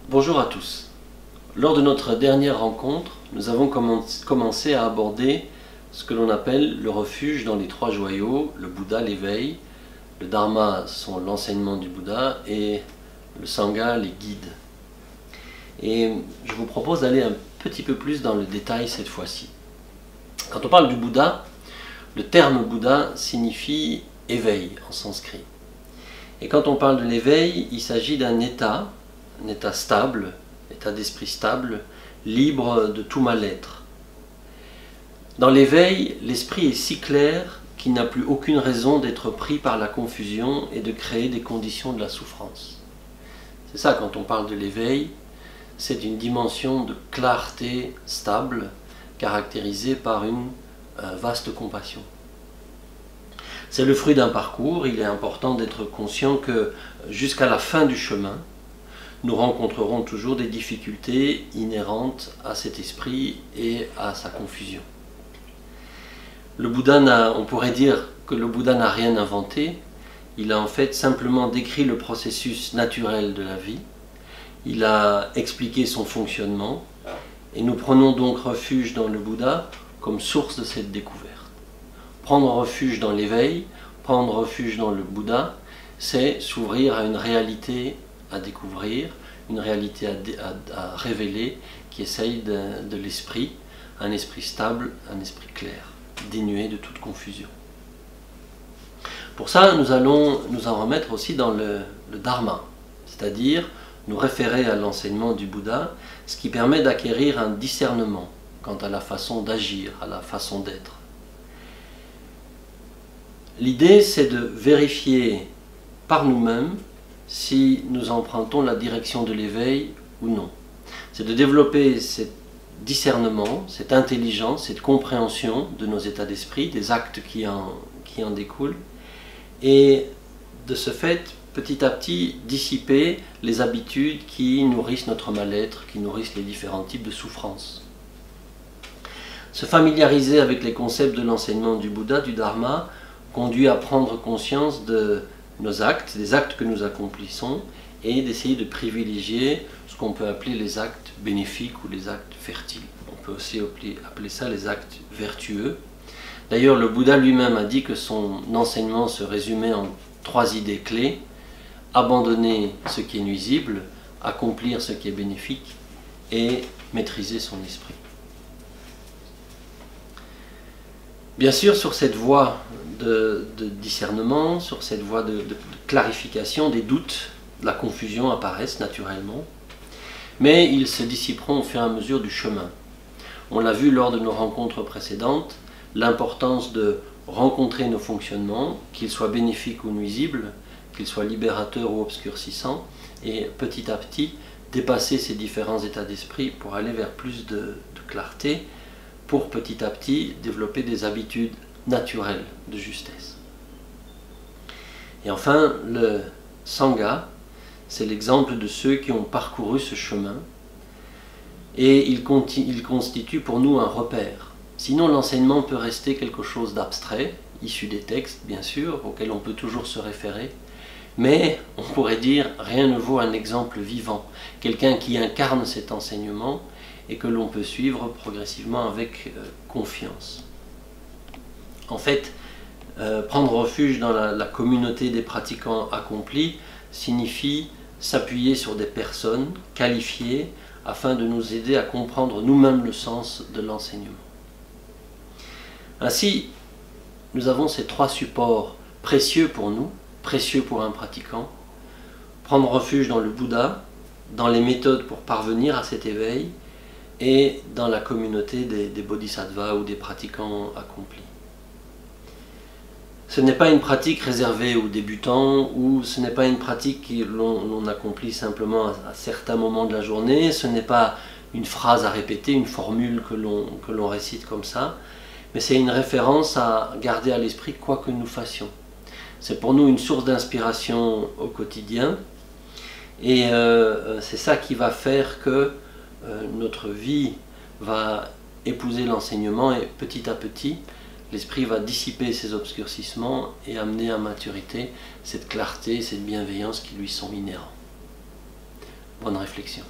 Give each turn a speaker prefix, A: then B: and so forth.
A: Bonjour à tous. Lors de notre dernière rencontre, nous avons commencé à aborder ce que l'on appelle le refuge dans les trois joyaux, le Bouddha, l'éveil, le Dharma sont l'enseignement du Bouddha et le Sangha, les guides. Et je vous propose d'aller un petit peu plus dans le détail cette fois-ci. Quand on parle du Bouddha, le terme Bouddha signifie éveil en sanskrit. Et quand on parle de l'éveil, il s'agit d'un état stable, état d'esprit stable, libre de tout mal-être. Dans l'éveil, l'esprit est si clair qu'il n'a plus aucune raison d'être pris par la confusion et de créer des conditions de la souffrance. C'est ça, quand on parle de l'éveil, c'est une dimension de clarté stable, caractérisée par une vaste compassion. C'est le fruit d'un parcours. Il est important d'être conscient que jusqu'à la fin du chemin, nous rencontrerons toujours des difficultés inhérentes à cet esprit et à sa confusion. Le Bouddha on pourrait dire que le Bouddha n'a rien inventé. Il a en fait simplement décrit le processus naturel de la vie. Il a expliqué son fonctionnement et nous prenons donc refuge dans le Bouddha comme source de cette découverte. Prendre refuge dans l'éveil, prendre refuge dans le Bouddha, c'est s'ouvrir à une réalité à découvrir, une réalité à révéler qui essaye de l'esprit, un esprit stable, un esprit clair, dénué de toute confusion. Pour ça, nous allons nous en remettre aussi dans le Dharma, c'est-à-dire nous référer à l'enseignement du Bouddha, ce qui permet d'acquérir un discernement quant à la façon d'agir, à la façon d'être. L'idée, c'est de vérifier par nous-mêmes si nous empruntons la direction de l'éveil ou non. C'est de développer ce discernement, cette intelligence, cette compréhension de nos états d'esprit, des actes qui en découlent, et de ce fait, petit à petit, dissiper les habitudes qui nourrissent notre mal-être, qui nourrissent les différents types de souffrances. Se familiariser avec les concepts de l'enseignement du Bouddha, du Dharma, conduit à prendre conscience de nos actes, des actes que nous accomplissons, et d'essayer de privilégier ce qu'on peut appeler les actes bénéfiques ou les actes fertiles. On peut aussi appeler ça les actes vertueux. D'ailleurs, le Bouddha lui-même a dit que son enseignement se résumait en 3 idées clés: abandonner ce qui est nuisible, accomplir ce qui est bénéfique et maîtriser son esprit. Bien sûr, sur cette voie de discernement, sur cette voie de clarification, des doutes, de la confusion apparaissent naturellement, mais ils se dissiperont au fur et à mesure du chemin. On l'a vu lors de nos rencontres précédentes, l'importance de rencontrer nos fonctionnements, qu'ils soient bénéfiques ou nuisibles, qu'ils soient libérateurs ou obscurcissants, et petit à petit dépasser ces différents états d'esprit pour aller vers plus de clarté, pour petit à petit développer des habitudes naturelles de justesse. Et enfin, le Sangha, c'est l'exemple de ceux qui ont parcouru ce chemin, et il constitue pour nous un repère. Sinon, l'enseignement peut rester quelque chose d'abstrait, issu des textes, bien sûr, auxquels on peut toujours se référer, mais on pourrait dire, rien ne vaut un exemple vivant, quelqu'un qui incarne cet enseignement et que l'on peut suivre progressivement avec confiance. En fait, prendre refuge dans la communauté des pratiquants accomplis signifie s'appuyer sur des personnes qualifiées afin de nous aider à comprendre nous-mêmes le sens de l'enseignement. Ainsi, nous avons ces 3 supports précieux pour nous, précieux pour un pratiquant: prendre refuge dans le Bouddha, dans les méthodes pour parvenir à cet éveil, et dans la communauté des bodhisattvas ou des pratiquants accomplis. Ce n'est pas une pratique réservée aux débutants, ou ce n'est pas une pratique que l'on accomplit simplement à certains moments de la journée, ce n'est pas une phrase à répéter, une formule que l'on récite comme ça, mais c'est une référence à garder à l'esprit quoi que nous fassions. C'est pour nous une source d'inspiration au quotidien, et c'est ça qui va faire que notre vie va épouser l'enseignement, et petit à petit, l'esprit va dissiper ces obscurcissements et amener à maturité cette clarté, cette bienveillance qui lui sont inhérents. Bonne réflexion.